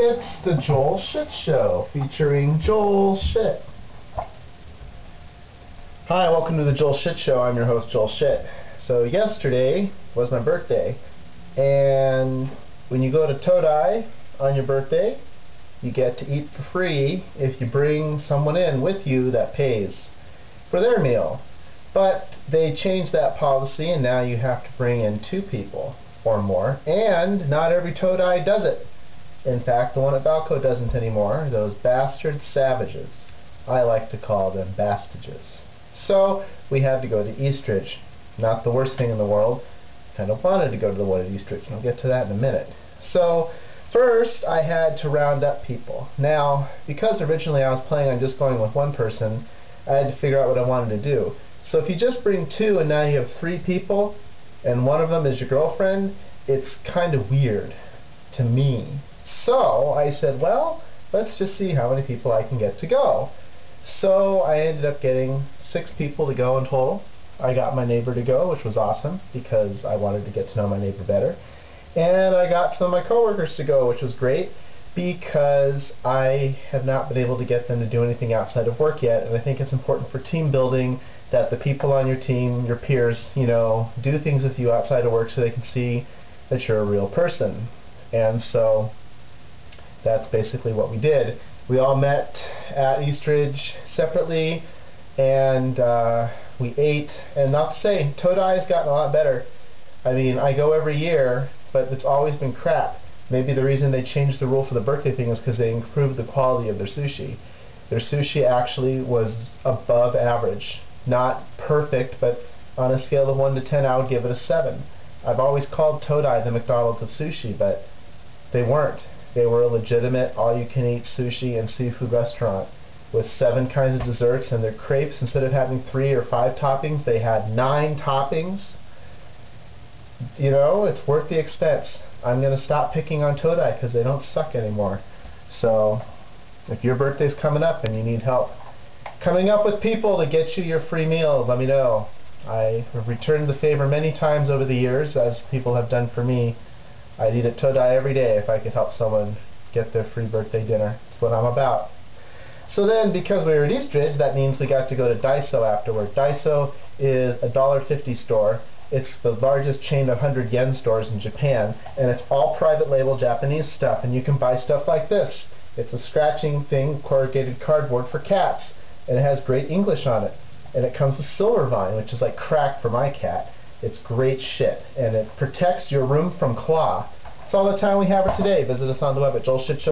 It's the Joel Shit Show, featuring Joel Shit. Hi, welcome to the Joel Shit Show. I'm your host, Joel Shit. So yesterday was my birthday, and when you go to Todai on your birthday, you get to eat for free if you bring someone in with you that pays for their meal. But they changed that policy, and now you have to bring in 2 people or more, and not every Todai does it. In fact, the one at Balco doesn't anymore. Those bastard savages. I like to call them bastages. So we had to go to Eastridge. Not the worst thing in the world. Kind of wanted to go to the one at Eastridge, and I'll get to that in a minute. So first I had to round up people. Now, because originally I was planning on just going with 1 person, I had to figure out what I wanted to do. So if you just bring 2 and now you have 3 people, and one of them is your girlfriend, it's kind of weird to me. So I said, well, let's just see how many people I can get to go. So I ended up getting 6 people to go in total. I got my neighbor to go, which was awesome because I wanted to get to know my neighbor better. And I got some of my coworkers to go, which was great because I have not been able to get them to do anything outside of work yet. And I think it's important for team building that the people on your team, your peers, do things with you outside of work so they can see that you're a real person. And so that's basically what we did. We all met at Eastridge separately, and we ate. And not to say, Todai has gotten a lot better. I mean, I go every year, but it's always been crap. Maybe the reason they changed the rule for the birthday thing is because they improved the quality of their sushi. Their sushi actually was above average. Not perfect, but on a scale of 1 to 10, I would give it a 7. I've always called Todai the McDonald's of sushi, but they weren't. They were a legitimate all-you-can-eat sushi and seafood restaurant with 7 kinds of desserts, and their crepes, instead of having 3 or 5 toppings, they had 9 toppings. It's worth the expense. I'm going to stop picking on Todai because they don't suck anymore. So if your birthday's coming up and you need help coming up with people to get you your free meal, let me know. I have returned the favor many times over the years, as people have done for me. I'd eat at Todai every day if I could help someone get their free birthday dinner. That's what I'm about. So then, because we were at Eastridge, that means we got to go to Daiso afterward. Daiso is a $1.50 store. It's the largest chain of 100 yen stores in Japan, and it's all private label Japanese stuff, and you can buy stuff like this. It's a scratching thing, corrugated cardboard for cats, and it has great English on it. And it comes with Silvervine, which is like crack for my cat. It's great shit, and it protects your room from claw. That's all the time we have for today. Visit us on the web at joelshitshow.com.